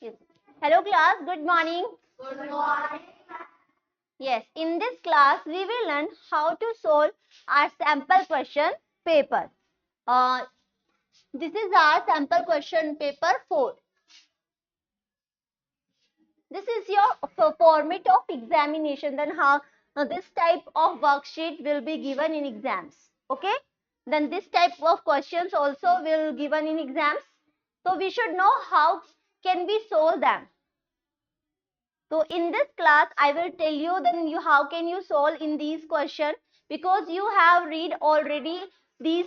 Yes. Hello class, good morning. Good morning. Yes, in this class we will learn how to solve our sample question paper. This is our sample question paper 4. This is your format of examination. Then how this type of worksheet will be given in exams. Okay. Then this type of questions also will given in exams. So we should know how can we solve them. So in this class, I will tell you then how can you solve in these questions, because you have read already these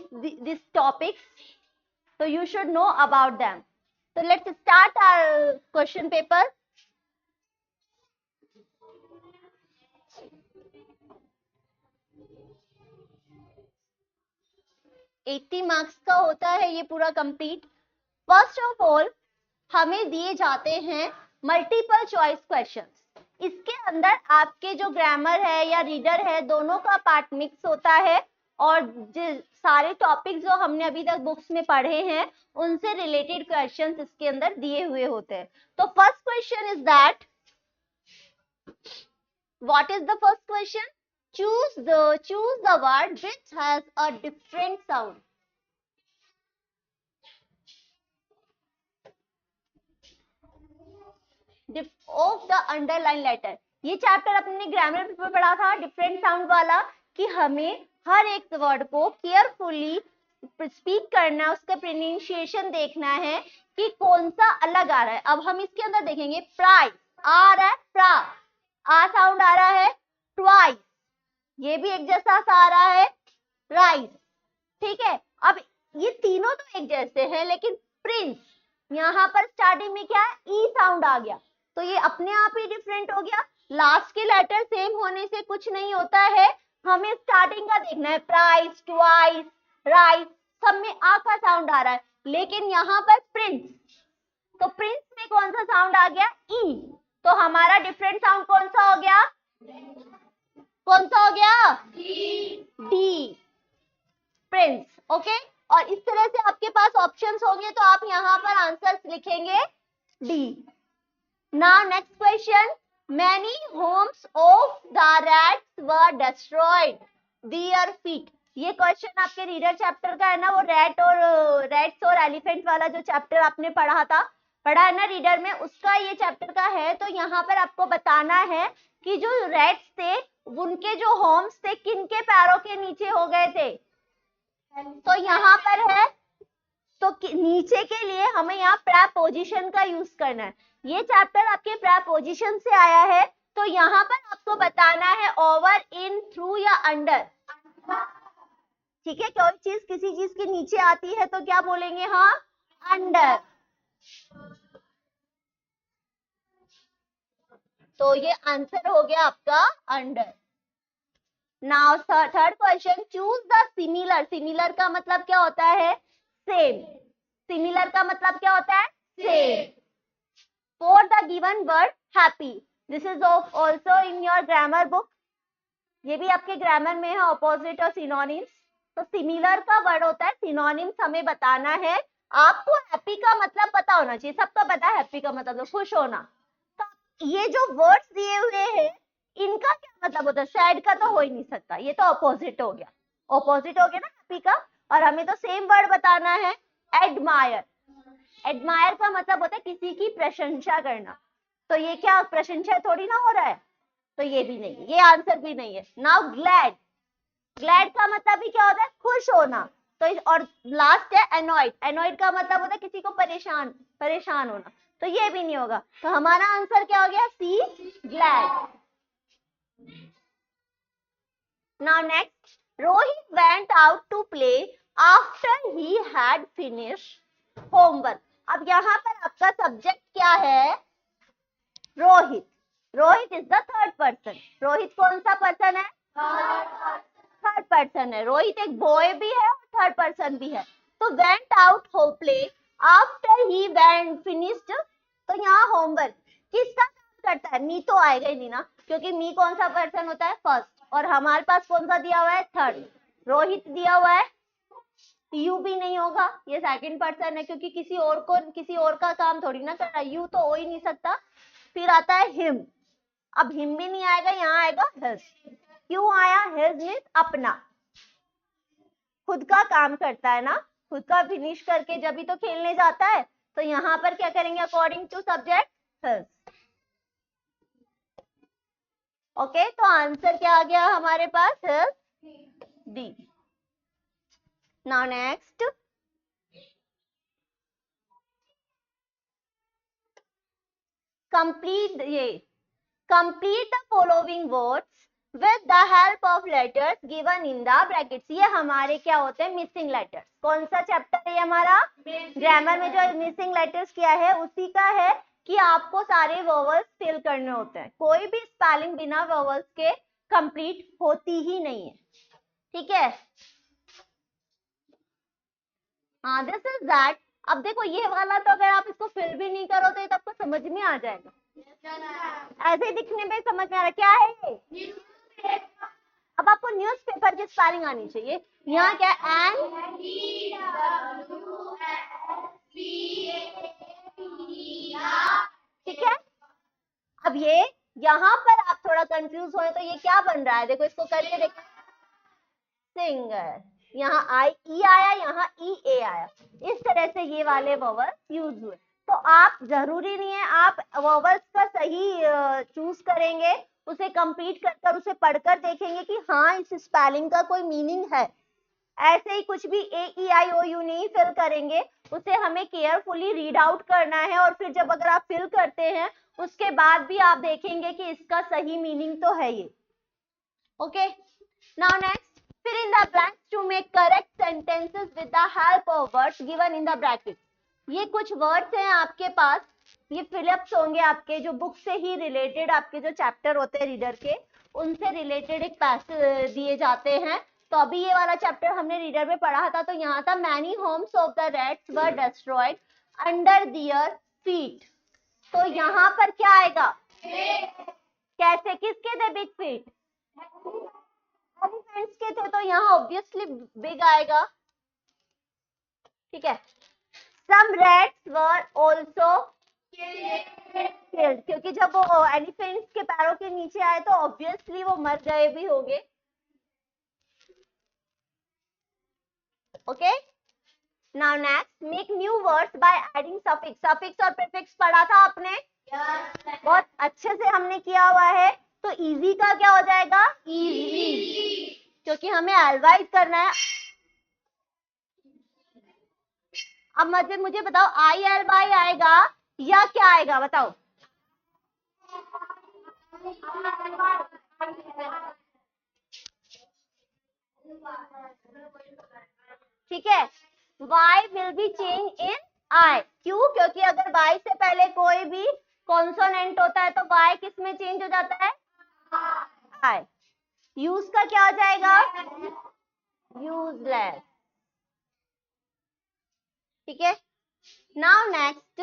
topics, so you should know about them. So let's start our question paper. Eighty marks का होता है ये पूरा complete. First of all हमें दिए जाते हैं multiple choice questions. इसके अंदर आपके जो ग्रामर है या रीडर है दोनों का पार्ट मिक्स होता है, और सारे टॉपिक्स जो हमने अभी तक बुक्स में पढ़े हैं उनसे रिलेटेड क्वेश्चंस इसके अंदर दिए हुए होते हैं. तो first question is that, what is the first question? choose the word which has a different sound. Of the underline letter. ये चैप्टर अपने ग्रामर में पढ़ा था डिफरेंट साउंड वाला, कि हमें हर एक वर्ड को केयरफुली स्पीक करना है, उसका प्रोनाउंसिएशन देखना है कि कौन सा अलग आ रहा है. अब हम इसके अंदर देखेंगे प्राइस आ रहा है, प्रा आ साउंड आ रहा है, ट्वाइस ये भी एक जैसा सा आ रहा है, राइस. ठीक है, अब ये तीनों तो एक जैसे हैं, लेकिन प्रिंस यहाँ पर स्टार्टिंग में क्या है, ई साउंड आ गया, तो ये अपने आप ही डिफरेंट हो गया. लास्ट के लेटर सेम होने से कुछ नहीं होता है, हमें स्टार्टिंग का देखना है. प्राइस, ट्वाइस, राइस सब में आ का साउंड आ रहा है, लेकिन यहाँ पर प्रिंस, तो प्रिंस में कौन सा साउंड आ गया, ई, तो हमारा डिफरेंट साउंड कौन सा हो गया, कौन सा हो गया, डी, प्रिंस. ओके, और इस तरह से आपके पास ऑप्शंस होंगे तो आप यहाँ पर आंसर्स लिखेंगे D. Now next question, many Holmes of the rats were destroyed their feet. ये क्वेश्चन आपके रीडर चैप्टर का है ना, वो रैट्स और एलिफेंट वाला जो चैप्टर आपने पढ़ा है ना रीडर में, उसका ये चैप्टर का है. तो यहाँ पर आपको बताना है कि जो रैट्स थे उनके जो होम्स थे किनके पैरों के नीचे हो गए थे. तो यहाँ पर है, तो नीचे के लिए हमें यहाँ प्रेपोजिशन का यूज करना है. ये चैप्टर आपके प्रेपोजिशन से आया है, तो यहाँ पर आपको बताना है ओवर, इन, थ्रू या अंडर. ठीक है, कोई चीज किसी चीज के नीचे आती है तो क्या बोलेंगे, हाँ अंडर. तो ये आंसर हो गया आपका under. Now third question, choose the similar. Similar का मतलब क्या होता है, सेम. सिमिलर का मतलब क्या होता है, same. For the given word happy, this is also in your grammar book. ये भी आपके ग्रामर में है, ऑपोजिट और सिनोनिम्स. तो सिमिलर का वर्ड होता है, सिनोनिम्स हमें बताना है. आपको हैप्पी का मतलब पता होना चाहिए, सबको पता है हैप्पी का मतलब खुश होना. तो ये जो वर्ड्स दिए हुए हैं इनका क्या मतलब होता है, सैड का तो हो ही नहीं सकता, ये तो ऑपोजिट हो गया. ऑपोजिट हो गया ना हैप्पी का, और हमें तो सेम वर्ड बताना है, एडमायर. एडमायर का मतलब होता है किसी की प्रशंसा करना, तो ये क्या प्रशंसा थोड़ी ना हो रहा है, तो ये भी नहीं, ये आंसर भी नहीं है. Now glad. ग्लैड का मतलब भी क्या होता है, खुश होना. तो और लास्ट है एनॉयड. एनॉयड का मतलब होता है किसी को परेशान होना, तो ये भी नहीं होगा. तो हमारा आंसर क्या हो गया, सी, glad. Now next, Rohit went out to play after he had finished homework. अब यहाँ पर आपका सब्जेक्ट क्या है, Rohit. Rohit is the third person. Rohit कौन सा पर्सन है, थर्ड पर्सन है. रोहित एक बॉय भी है और थर्ड पर्सन भी है. तो वेंट आउट हो play after he went finished, तो यहाँ होमवर्क किसका काम करता है, मी तो आएगा ही नहीं ना, क्योंकि मी कौन सा पर्सन होता है, फर्स्ट, और हमारे पास कौन सा दिया हुआ है, थर्ड. रोहित दिया हुआ है, यू भी नहीं होगा, ये सेकंड पर्सन है क्योंकि किसी और का काम थोड़ी ना कर रहा, यू तो हो ही नहीं सकता। फिर आता है हिम, अब हिम भी नहीं आएगा, यहाँ आएगा हिज। क्यों आया? हिज मीन्स अपना, खुद का काम करता है ना, खुद का फिनिश करके जब भी तो खेलने जाता है, तो यहाँ पर क्या करेंगे according to subject? His. Okay, तो आंसर क्या आ गया हमारे पास? His, D. Now next, complete the following words with the help of letters given in the brackets। ये हमारे क्या होते हैं? Missing letters. कौन सा चैप्टर है ये हमारा? ग्रामर में जो मिसिंग लेटर्स किया है उसी का है कि आपको सारे वर्बल्स फिल करने होते हैं, कोई भी स्पेलिंग बिना वर्बल्स के कंप्लीट होती ही नहीं है, ठीक है? हाँ, दिस इज दैट। अब देखो ये वाला तो अगर आप इसको फिल भी नहीं करो तो ये तो आपको समझ में आ जाएगा, ऐसे ही दिखने में समझ में आ रहा क्या है ये? अब आपको न्यूज़पेपर की स्पेलिंग आनी चाहिए। यहाँ क्या एन, ठीक है? अब ये यहाँ पर आप थोड़ा कंफ्यूज हो तो ये क्या बन रहा है? देखो इसको करके देखो, सिंगर, यहाँ आई ई आया, यहाँ ई ए आया, इस तरह से ये वाले वॉवल्स यूज हुए। तो आप जरूरी नहीं है आप वॉवल्स का सही चूज करेंगे, उसे कंप्लीट कर उसे पढ़कर देखेंगे कि हाँ इस स्पेलिंग का कोई मीनिंग है। ऐसे ही कुछ भी ए ई आई ओ यू नहीं फिल करेंगे, उसे हमें केयरफुली रीड आउट करना है, और फिर जब अगर आप फिल करते हैं उसके बाद भी आप देखेंगे कि इसका सही मीनिंग तो है ये। Okay, now next, fill in the blanks to make correct sentences with the help of words given in the bracket। ये कुछ वर्ड्स हैं आपके पास, ये फिलअप्स होंगे आपके जो बुक से ही रिलेटेड, आपके जो चैप्टर होते हैं रीडर के उनसे रिलेटेड एक पैसेज दिए जाते हैं। तो अभी ये वाला चैप्टर हमने रीडर में पढ़ा था, तो यहाँ था many Holmes of the rats were destroyed under their feet. तो यहाँ पर क्या आएगा? कैसे, किसके थे बिग फीट? एलिफेंट्स के थे, तो यहाँ ऑब्वियसली बिग आएगा, ठीक है? Some rats were also killed, क्योंकि जब वो एलिफेंट्स के पैरों के नीचे आए तो ऑब्वियसली वो मर गए भी होंगे। Okay, now next, make new words by adding suffix. Suffix और प्रीफिक्स पढ़ा था आपने? बहुत अच्छे से हमने किया हुआ है। तो इजी का क्या हो जाएगा? इजी, क्योंकि हमें एल्वाइज करना है। अब मुझे बताओ आई एल वाई आएगा या क्या आएगा? बताओ। ठीक है, y will be change in I। क्यों? क्योंकि अगर y से पहले कोई भी कॉन्सोनेंट होता है तो y किस में चेंज हो जाता है? I। यूज का क्या हो जाएगा? यूजलेस, ठीक है? Now next,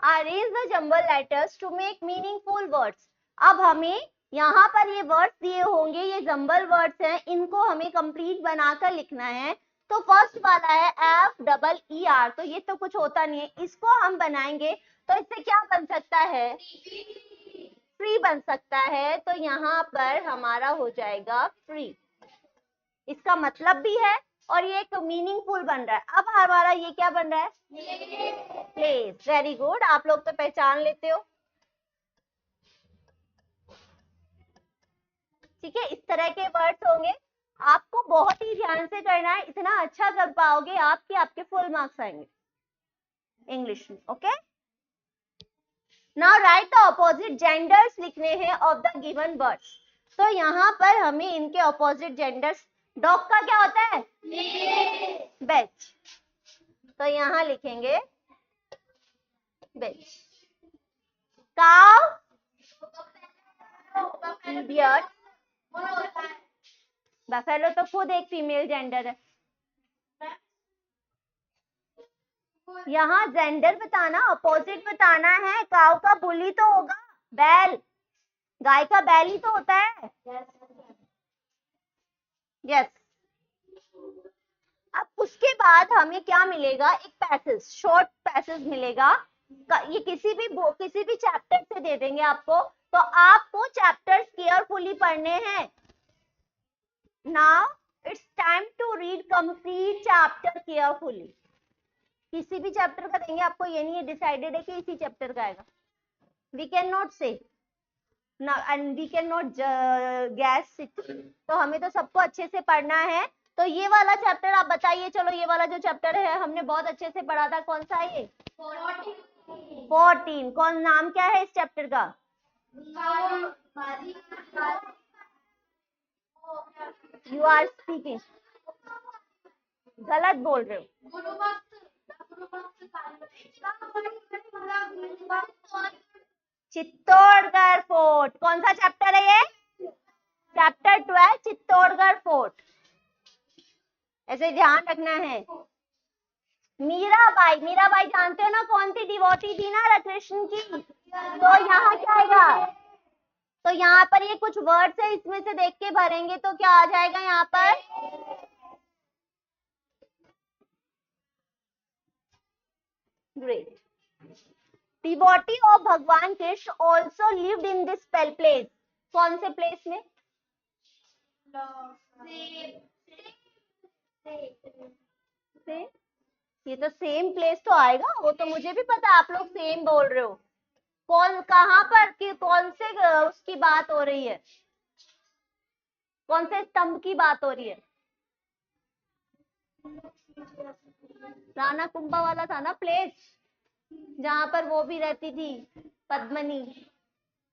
arrange the jumble letters to make meaningful words. अब हमें यहाँ पर ये वर्ड्स दिए होंगे, ये जंबल वर्ड्स हैं, इनको हमें कंप्लीट बनाकर लिखना है। तो फर्स्ट वाला है एफ डबल ई आर, तो ये तो कुछ होता नहीं है, इसको हम बनाएंगे तो इससे क्या बन सकता है? फ्री बन सकता है। तो यहाँ पर हमारा हो जाएगा फ्री, इसका मतलब भी है और ये एक मीनिंगफुल बन रहा है। अब हमारा ये क्या बन रहा है? प्लेस। वेरी गुड, आप लोग तो पहचान लेते हो, ठीक है? इस तरह के वर्ड्स होंगे, आपको बहुत ही ध्यान से करना है, इतना अच्छा कर पाओगे आप कि आपके फुल मार्क्स आएंगे इंग्लिश में। Okay, now right the opposite genders लिखने हैं ऑफ द गिवन वर्ड्स। तो यहाँ पर हमें इनके ऑपोजिट जेंडर्स, डॉग का क्या होता है? बेच, तो यहाँ लिखेंगे बेच। काउ, बियर्ड, बफेलो तो खुद एक फीमेल जेंडर है। यहाँ जेंडर बताना, अपोजिट बताना है। काव का बुली तो होगा, बैल, गाय का बैल ही तो होता है। यस। अब उसके बाद हमें क्या मिलेगा, एक पैसेज, शॉर्ट पैसेज मिलेगा। ये किसी भी चैप्टर से दे देंगे आपको, तो आपको चैप्टर्स केयरफुली पढ़ने हैं। Now it's time to read complete chapter carefully. किसी भी चैप्टर का देंगे आपको, ये नहीं है डिसाइडेड है कि इसी चैप्टर का आएगा। We can not say and we can not guess it. तो हमें तो सबको अच्छे से पढ़ना है। तो ये वाला चैप्टर आप बताइए, चलो ये वाला जो चैप्टर है हमने बहुत अच्छे से पढ़ा था, कौन सा है ये? 14। कौन, नाम क्या है इस चैप्टर का? यू आर स्पीकिंग, गलत बोल रहे हो। चित्तौड़गढ़ फोर्ट। कौन सा चैप्टर है ये? Chapter 12, Chittorgarh fort. ऐसे ध्यान रखना है। मीराबाई, मीराबाई जानते हो ना, कौन सी डिवोटी थी ना कृष्ण की। तो यहाँ क्या आएगा? तो यहाँ पर ये कुछ वर्ड्स है, इसमें से देख के भरेंगे तो क्या आ जाएगा यहाँ पर? ग्रेट। डिवोटी ऑफ भगवान Krishna also lived in this place. कौन से प्लेस में? ये तो सेम प्लेस तो आएगा, वो तो मुझे भी पता, आप लोग सेम बोल रहे हो। कौन, कहाँ पर कि कौन से उसकी बात हो रही है, कौन से स्तंभ की बात हो रही है? राणा कुंभा वाला था ना प्लेस, जहां पर वो भी रहती थी पद्मनी।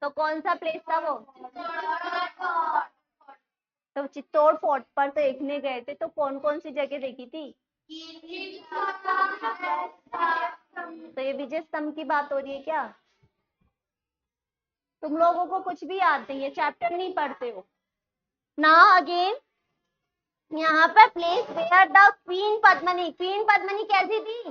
तो कौन सा प्लेस था वो? तो चित्तौड़ फोर्ट पर तो देखने गए थे, तो कौन कौन सी जगह देखी थी? तो ये विजय स्तंभ की बात हो रही है क्या? तुम लोगों को कुछ भी याद नहीं है, चैप्टर नहीं पढ़ते हो। नाउ अगेन, यहाँ पर place where the queen Padmini. Queen Padmini कैसी थी?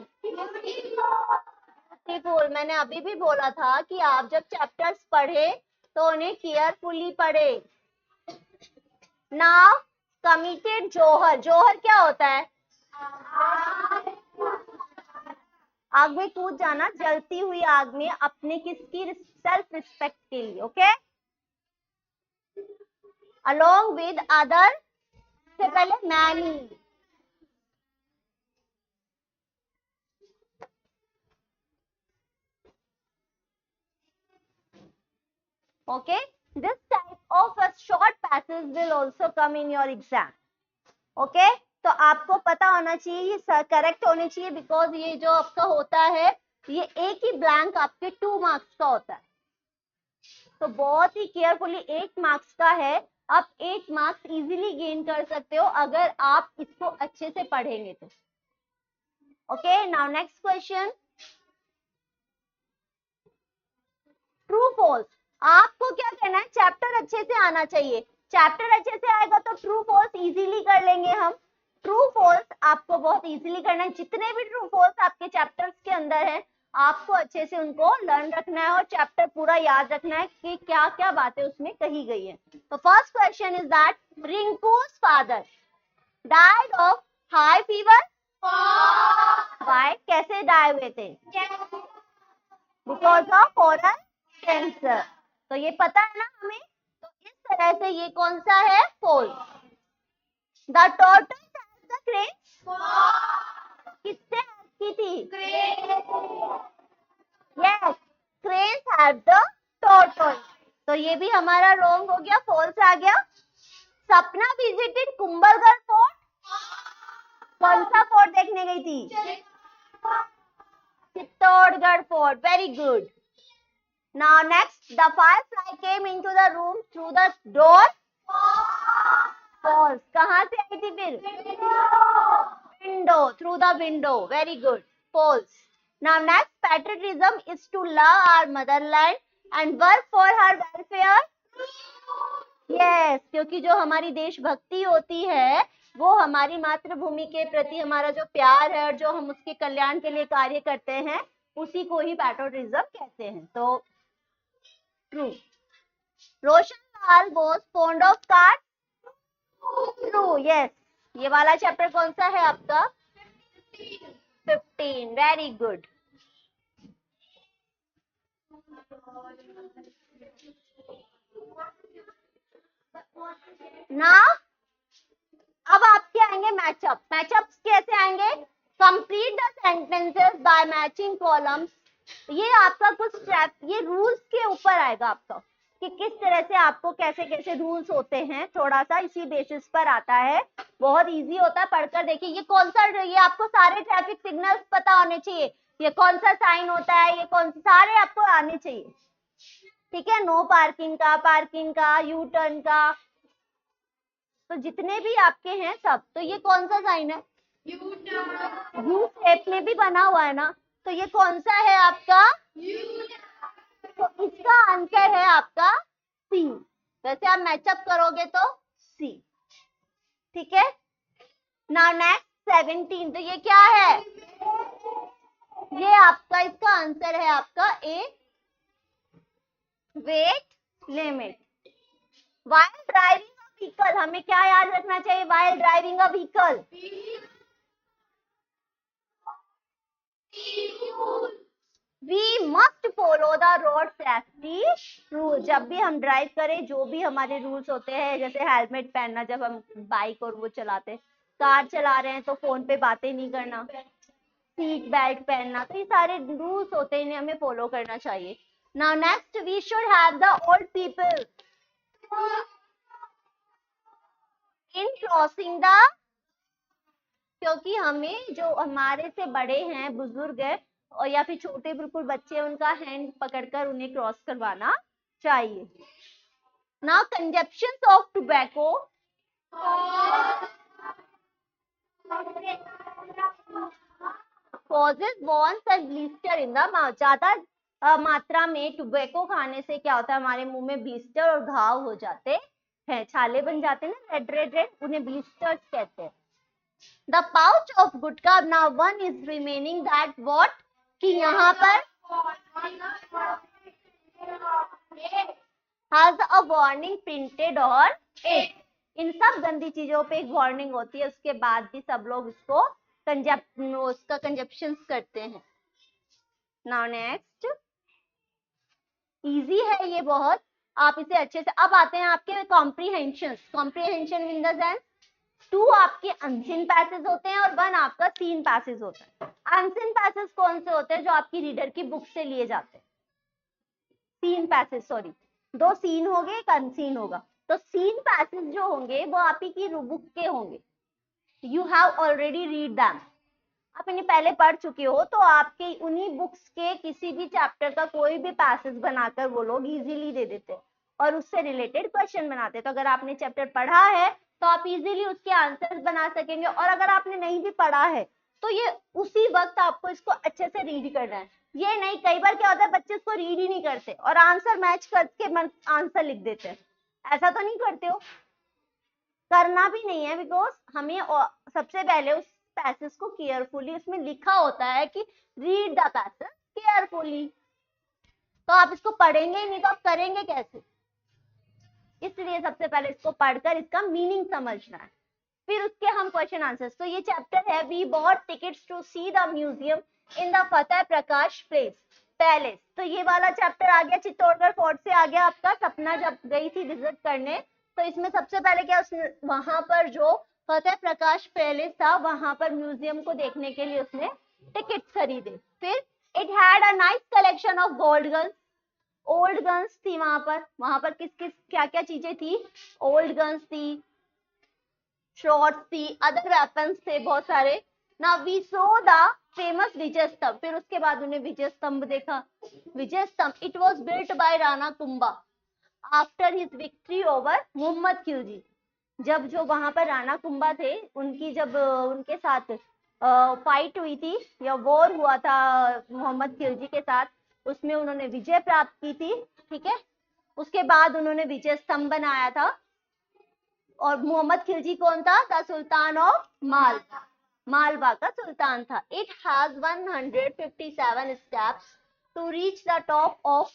ब्यूटीफुल। मैंने अभी भी बोला था कि आप जब चैप्टर्स पढ़े तो उन्हें केयरफुली पढ़े। नाउ कमिटेड जौहर। जौहर क्या होता है? आग में कूद जाना, जलती हुई आग में अपने किसकी? सेल्फ रिस्पेक्ट के लिए। ओके, अलोंग विद अदर, से पहले many. Okay, this type of a short passage will also come in your exam. Okay, तो आपको पता होना चाहिए, ये करेक्ट होने चाहिए, बिकॉज ये जो आपका होता है, ये एक ही ब्लैंक आपके 2 मार्क्स का होता है। तो बहुत ही केयरफुली, 8 मार्क्स का है, आप 8 मार्क्स इजीली गेन कर सकते हो अगर आप इसको अच्छे से पढ़ेंगे तो। Okay, now next question, true false. आपको क्या करना है, चैप्टर अच्छे से आना चाहिए। चैप्टर अच्छे से आएगा तो ट्रू फॉल्स इजीली कर लेंगे हम। ट्रू फॉल्स आपको बहुत इजीली करना है। जितने भी ट्रू फॉल्स आपके चैप्टर्स के अंदर है, आपको अच्छे से उनको लर्न रखना है और चैप्टर पूरा याद रखना है कि क्या क्या बातें उसमें कही गई है। तो first question is that Rinku's father died of high fever. Why, कैसे डाई हुए थे? Because of oral cancer. तो ये पता है ना हमें, तो इस तरह से ये कौन सा है? False. The tortoise has the crane. किससे की थी? Yes, cranes have the tortoise. तो ये भी हमारा रॉन्ग हो गया, फॉल्स आ गया। सपना विजिटेड कुंभलगढ़ फोर्ट। कौन सा फोर्ट देखने गई थी? Chittorgarh fort. Very good. Now next, the firefly came into the room through the door. False. कहाँ से आई थी फिर? Window. Through the window. Very good. False. Now next, patriotism is to love our motherland and work for her welfare. Yes, क्योंकि जो हमारी देशभक्ति होती है वो हमारी मातृभूमि के प्रति हमारा जो प्यार है और जो हम उसके कल्याण के लिए कार्य करते हैं उसी को ही पैट्रियोटिज्म कहते हैं। तो true. Roshanlal was fond of card. True, yes. ये वाला चैप्टर कौन सा है आपका? 15। Very good. नाउ अब आपके आएंगे मैचअप। मैचअप्स कैसे आएंगे? Complete the sentences bye matching columns. ये आपका कुछ ये रूल्स के ऊपर आएगा आपका कि किस तरह से आपको कैसे कैसे रूल्स होते हैं, थोड़ा सा इसी बेसिस पर आता है। बहुत इजी होता है, पढ़कर देखिए। ये कौन सा, ये आपको सारे ट्रैफिक सिग्नल्स पता होने चाहिए, ये कौन सा साइन होता है, ये कौन सारे आपको आने चाहिए। ठीक है, नो पार्किंग का, पार्किंग का, यू टर्न का, तो जितने भी आपके हैं सब। तो ये कौन सा साइन है? यू शेप में भी बना हुआ है ना, तो ये कौन सा है आपका? तो इसका आंसर है आपका सी। वैसे आप मैचअप करोगे तो सी। ठीक है, नाउ नेक्स्ट 17। तो ये क्या है? ये आपका, इसका आंसर है आपका A, weight limit. While driving a vehicle, हमें क्या याद रखना चाहिए while driving a vehicle? We must follow the road safety rule। जब भी हम ड्राइव करें, जो भी हमारे रूल्स होते हैं, जैसे हेलमेट पहनना जब हम बाइक और वो चलाते, कार चला रहे हैं तो फोन पे बातें नहीं करना, सीट बेल्ट पहनना, तो ये सारे रूल्स होते हैं, इन्हें हमें फॉलो करना चाहिए। Now next, we should have the old people in crossing the, क्योंकि हमें जो हमारे से बड़े हैं, बुजुर्ग है और या फिर छोटे बिल्कुल बच्चे, उनका हैंड पकड़कर उन्हें क्रॉस करवाना चाहिए। Now consumption of tobacco causes burns and blister in the mouth। ज्यादा मात्रा में टोबैको खाने से क्या होता है, हमारे मुंह में ब्लिस्टर और घाव हो जाते हैं, छाले बन जाते हैं ना, रेड रेड रेड, उन्हें ब्लिस्टर्स कहते हैं। The pouch of gutkha, now one is remaining, that what, कि यहाँ पर has a warning printed on it। इन सब गंदी चीजों पे एक वार्निंग होती है, उसके बाद भी सब लोग उसको उसका कंजप्शन करते हैं। नाउ नेक्स्ट, इजी है ये बहुत, आप इसे अच्छे से। अब आते हैं आपके comprehension. Comprehension in the sense, 2 आपके अनसीन पैसेज होते हैं और 1 आपका सीन पैसेज होता है। अनसीन पैसेज कौन से होते हैं? जो आपकी रीडर की बुक से लिए जाते हैं। सीन पैसेज, सॉरी, 2 सीन हो गए, एक अनसीन होगा। तो सीन पैसेज जो होंगे वो आप ही की बुक के होंगे। You have already read them, आप इन्हें पहले पढ़ चुके हो, तो आपके उन्हीं बुक्स के किसी भी चैप्टर का कोई भी पैसेज बनाकर वो लोग इजीली दे देते हैं और उससे रिलेटेड क्वेश्चन बनाते हैं। तो अगर आपने चैप्टर पढ़ा है तो आप इजीली उसके आंसर्स बना सकेंगे, और अगर आपने नहीं भी पढ़ा है तो ये उसी वक्त आपको इसको अच्छे से रीड करना है। ये नहीं, कई बार क्या होता है बच्चे इसको रीड ही नहीं करते और आंसर मैच करके आंसर लिख देते हैं। ऐसा तो नहीं करते हो? करना भी नहीं है, बिकॉज हमें सबसे पहले उस पैसेज को केयरफुली, उसमें लिखा होता है कि रीड द पैसेज केयरफुली, तो आप इसको पढ़ेंगे ही नहीं तो आप करेंगे कैसे? इसलिए सबसे पहले इसको पढ़कर इसका मीनिंग समझना है, फिर उसके हम क्वेश्चन आंसर्स। तो ये चैप्टर है we bought tickets to see the museum in the Fateh Prakash palace. तो ये वाला चैप्टर आ गया, चित्तौड़गढ़ फोर्ट से आ गया आपका। सपना जब गई थी विजिट करने, तो इसमें सबसे पहले क्या, उसने वहां पर जो फतेह प्रकाश पैलेस था वहां पर म्यूजियम को देखने के लिए उसने टिकट खरीदे। फिर it had a nice collection of gold guns, old guns थी वहां पर किस किस क्या क्या चीजें थी? ओल्ड गन्स थी, शॉर्ट्स थी, अदर वेपन्स थे बहुत सारे। Now we saw the famous Vijay Stambh, फिर उसके बाद उन्हें विजय स्तंभ देखा। Vijay Stambh, it was built by Rana Kumbha after his victory over Mohammed Khilji. जब जो वहां पर राणा कुंभा थे, उनकी जब उनके साथ फाइट हुई थी या वॉर हुआ था मोहम्मद खिलजी के साथ, उसमें उन्होंने विजय प्राप्त की थी। ठीक है, उसके बाद उन्होंने विजय स्तंभ बनाया था। और मोहम्मद खिलजी कौन था? The sultan of Malwa, Malwa का सुल्तान था। It has 157 steps to reach the top of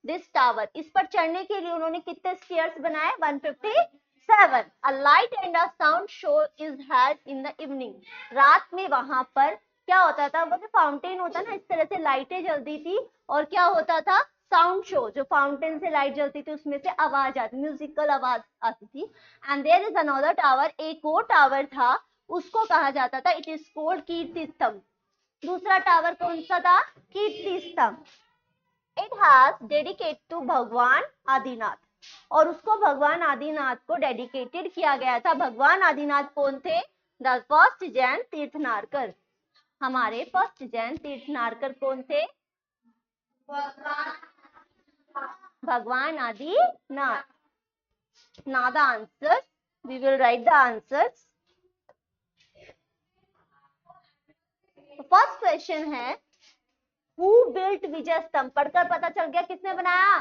this tower. इस पर चढ़ने के लिए उन्होंने कितने स्टेयर्स बनाए? 157। A light and a sound show is held in the evening. रात में वहां पर क्या होता था? वो जो फाउंटेन होता ना, इस तरह से लाइटें जलती थी और क्या होता था? साउंड शो, जो फाउंटेन से लाइट जलती थी उसमें से आवाज आती, म्यूजिकल आवाज आती थी। And there is another tower, एक और टावर था, उसको कहा जाता था, इट इज कॉल्ड कीर्ति स्तंभ। दूसरा टावर कौन सा था? कीर्ति स्तंभ। इट हैज डेडिकेट टू भगवान आदिनाथ, और उसको भगवान आदिनाथ को डेडिकेटेड किया गया था। भगवान आदिनाथ कौन थे? The first Jain Tirthankar. हमारे फर्स्ट जैन तीर्थनारकर कौन थे? भगवान Adinath. Now the answers, we will write the answers. First question है, हु बिल्ट विजय स्तंभ? पढ़कर पता चल गया किसने बनाया?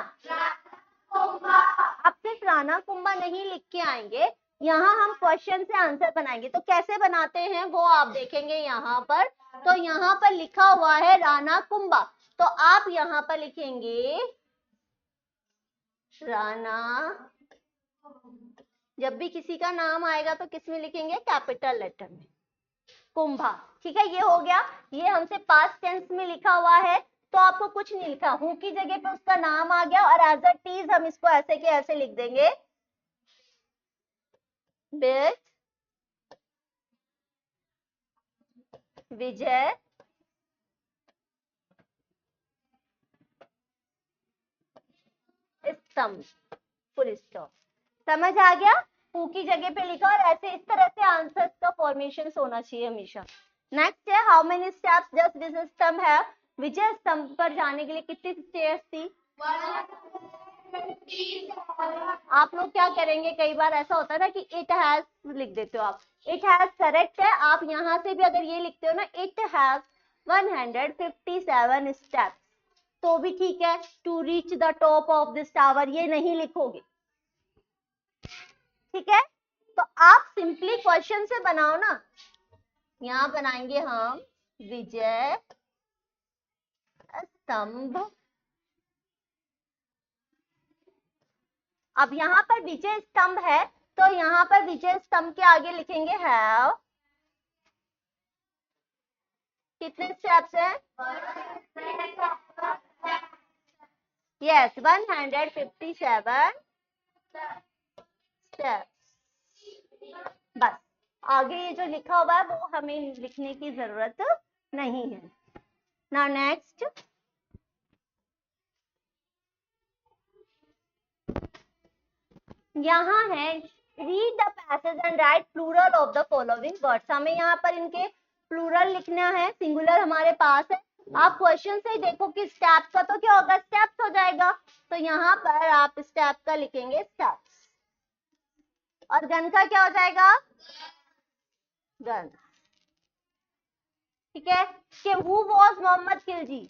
अब सिर्फ राणा कुंभा नहीं लिख के आएंगे, यहाँ हम क्वेश्चन से आंसर बनाएंगे। तो कैसे बनाते हैं वो आप देखेंगे यहाँ पर। तो यहाँ पर लिखा हुआ है राणा कुंभा, तो आप यहाँ पर लिखेंगे राणा। जब भी किसी का नाम आएगा तो किस में लिखेंगे? कैपिटल लेटर में, कुंभा। ठीक है, ये हो गया। ये हमसे पास्ट टेंस में लिखा हुआ है, तो आपको कुछ नहीं लिखा, हु की जगह पे उसका नाम आ गया, और एज अ टीज हम इसको ऐसे के ऐसे लिख देंगे, बिल्ट विजय स्तंभ, फुल स्टॉप। समझ आ गया? हु की जगह पे लिखा, और ऐसे इस तरह से आंसर्स का फॉर्मेशन होना चाहिए हमेशा। नेक्स्ट है, हाउ मेनी स्टेप्स डज विजय स्तंभ है? विजय स्तंभ पर जाने के लिए कितनी स्टेयर्स थी? आप लोग क्या करेंगे, कई बार ऐसा होता है ना कि इट हैज लिख देते हो आप, इट हैज करेक्ट है। आप यहाँ से भी अगर ये लिखते हो ना, इट हैज 157 स्टेप्स, तो भी ठीक है। To reach the top of this tower, ये नहीं लिखोगे, ठीक है। तो आप सिंपली क्वेश्चन से बनाओ ना। यहाँ बनाएंगे हम विजय स्तंभ। अब यहाँ पर विजय स्तंभ है, तो यहाँ पर विजय स्तंभ के आगे लिखेंगे हैव। कितने स्टेप्स हैं? Yes, 157 steps. बस, आगे ये जो लिखा हुआ है वो हमें लिखने की जरूरत नहीं है। नाउ नेक्स्ट, यहाँ है read the passage and write plural of the following words. हमें यहाँ पर इनके प्लूरल लिखना है, सिंगुलर हमारे पास है। आप क्वेश्चन से ही देखो कि स्टेप का तो क्या होगा? स्टेप्स हो जाएगा। तो यहाँ पर आप स्टेप का लिखेंगे स्टेप्स, और गन का क्या हो जाएगा? गन। ठीक है, कि हु वाज मोहम्मद खिलजी?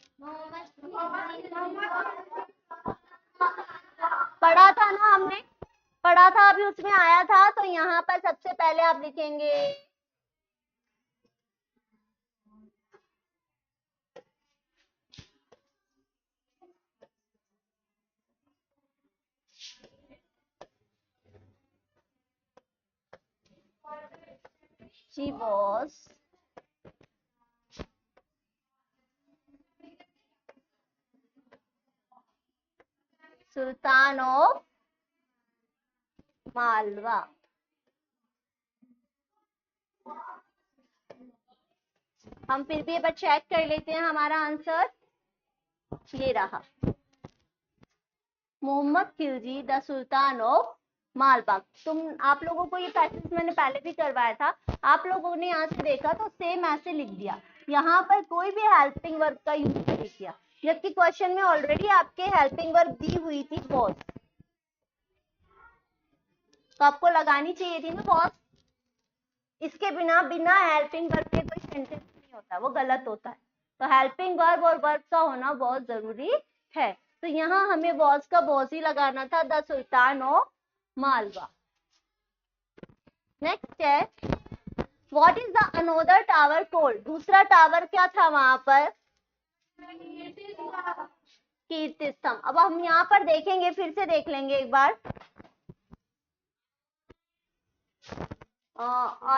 पढ़ा था ना हमने, पढ़ा था, अभी उसमें आया था। तो यहाँ पर सबसे पहले आप लिखेंगे she was Sultan of Malwa. हम फिर भी एक बार चेक कर लेते हैं हमारा आंसर। ये रहा, Mohammad Khilji the sultan of Malwa. आप लोगों को ये प्रैक्टिस मैंने पहले भी करवाया था, आप लोगों ने यहाँ से देखा तो सेम ऐसे लिख दिया। यहाँ पर कोई भी हेल्पिंग वर्ब का यूज नहीं किया, जबकि क्वेश्चन में ऑलरेडी आपके हेल्पिंग वर्ब दी हुई थी वॉज, तो आपको लगानी चाहिए थी ना वॉज। इसके बिना हेल्पिंग वर्ब के कोई सेंटेंस नहीं होता, वो गलत होता है। तो हेल्पिंग वर्ब और वर्ब का होना बहुत जरूरी है। तो यहाँ हमें वॉज का वॉज ही लगाना था, the sultan of Malwa. Next है what is the another tower called, दूसरा टावर क्या था वहां पर, कीर्ति स्तंभ। अब हम यहाँ पर देखेंगे, फिर से देख लेंगे एक बार।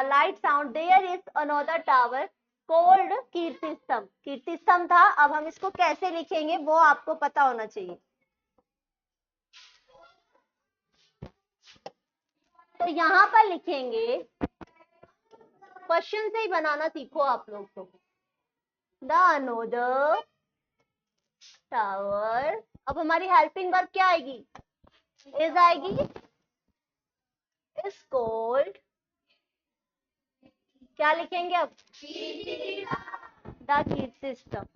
Light sound there is another tower called Kirti Stambh, Kirti स्तंभ था। अब हम इसको कैसे लिखेंगे वो आपको पता होना चाहिए। तो यहाँ पर लिखेंगे, क्वेश्चन से ही बनाना सीखो आप लोग। तो द अनोदर टावर, अब हमारी हेल्पिंग वर्ब क्या आएगी, इज आएगी, इज कोल्ड, क्या लिखेंगे अब, द कीर्ति स्तंभ।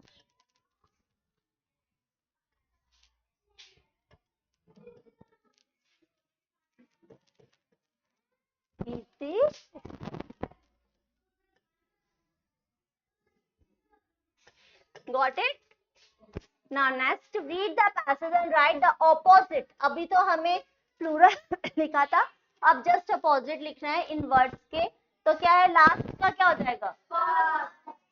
Got it? Now next read the passage and write the opposite. अभी तो हमें प्लूरल लिखा था, अब जस्ट अपोजिट लिखना है इन वर्ड्स के। तो क्या है, लास्ट का क्या हो जाएगा,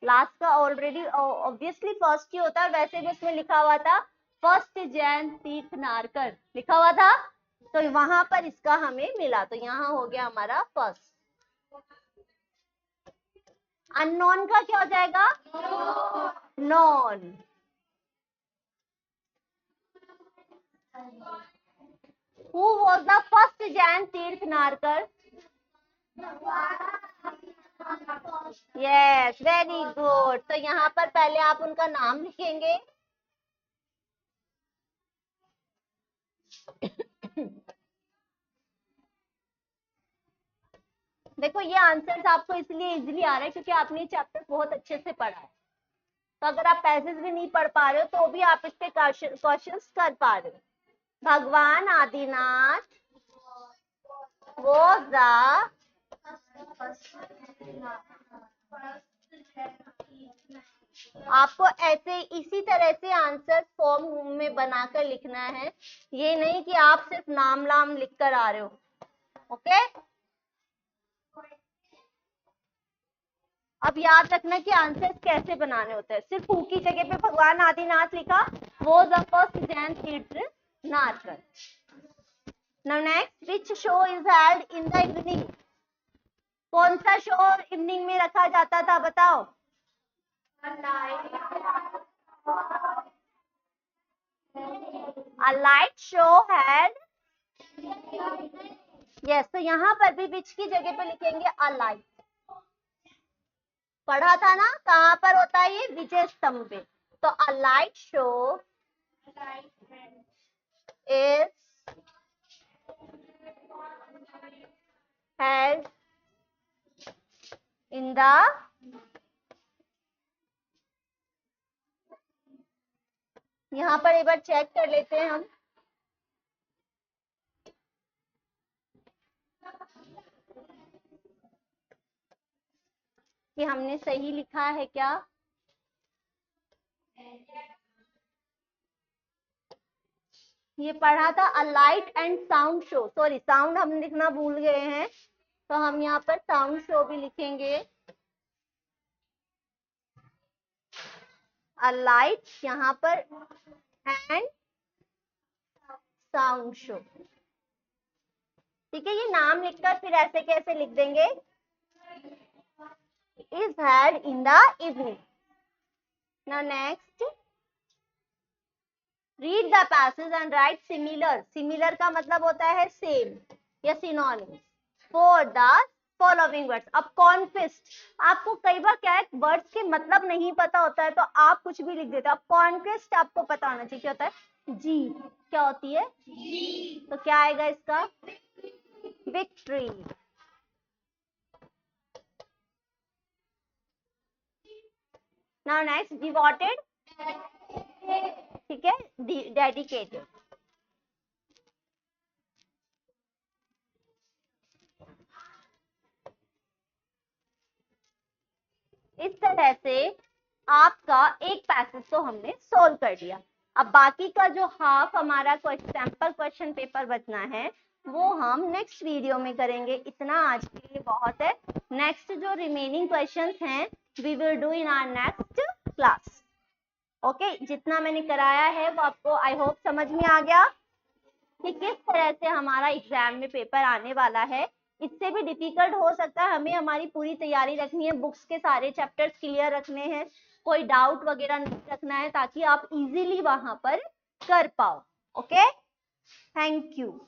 लास्ट का ऑलरेडी ऑब्वियसली फर्स्ट ही होता है, वैसे भी उसमें लिखा हुआ था फर्स्ट जैन तीर्थ नारकर लिखा हुआ था, तो वहां पर इसका हमें मिला, तो यहाँ हो गया हमारा फर्स्ट। अननोन का क्या हो जाएगा, non. Who was the first Jain Tirth Narkar? Yes, very good. तो यहाँ पर पहले आप उनका नाम लिखेंगे। देखो ये आंसर्स आपको इसलिए इजीली आ रहे हैं क्योंकि आपने चैप्टर बहुत अच्छे से पढ़ा है। तो अगर आप पैसेज भी नहीं पढ़ पा रहे हो तो भी आप इस पे क्वेश्चंस कर पा रहे हो। भगवान आदिनाथ was the आपको ऐसे इसी तरह से आंसर फॉर्म में बनाकर लिखना है, ये नहीं कि आप सिर्फ नाम नाम लिख कर आ रहे हो। ओके, अब याद रखना कि आंसर्स कैसे बनाने होते हैं। सिर्फ हु की जगह पे भगवान आदिनाथ लिखा, वो द फर्स्ट जैन तीर्थ Narkar. Now next, which show is held in the evening, कौन सा शो इवनिंग में रखा जाता था बताओ। A light show had, yes, तो यहाँ पर भी विच की जगह पे लिखेंगे a light। पढ़ा था ना, कहाँ पर होता है ये, विजय स्तंभ पे। तो a light show is held in the यहाँ पर एक बार चेक कर लेते हैं हम। कि हमने सही लिखा है क्या, ये पढ़ा था a light and sound show, sorry sound हम लिखना भूल गए हैं, तो हम यहाँ पर साउंड शो भी लिखेंगे। अ लाइट यहाँ पर एंड साउंड शो, ठीक है। ये नाम लिखकर फिर ऐसे कैसे लिख देंगे, is held in the evening. Now next, read the passage and right similar, similar का मतलब होता है सेम या synonym for the following words. अब कॉन्क्विस्ट, आपको कई बार क्या है वर्ड्स के मतलब नहीं पता होता है तो आप कुछ भी लिख देते हो। अब कॉन्क्विस्ट आपको पता होना चाहिए क्या होता है, जी क्या होती है, जी। तो क्या आएगा इसका, विक्ट्री। नाउ नेक्स्ट, डिवोटेड, ठीक है, डेडिकेटेड। इस तरह से आपका एक पैसेज तो हमने सोल्व कर लिया। अब बाकी का जो हाफ हमारा सैंपल क्वेश्चन पेपर बचना है वो हम नेक्स्ट वीडियो में करेंगे। इतना आज के लिए बहुत है। नेक्स्ट जो रिमेनिंग क्वेश्चंस हैं we will do in our next class. Okay, जितना मैंने कराया है वो आपको आई होप समझ में आ गया कि किस तरह से हमारा एग्जाम में पेपर आने वाला है। इससे भी डिफिकल्ट हो सकता है, हमें हमारी पूरी तैयारी रखनी है, बुक्स के सारे चैप्टर्स क्लियर रखने हैं, कोई डाउट वगैरह नहीं रखना है ताकि आप इजीली वहां पर कर पाओ। Okay, thank you.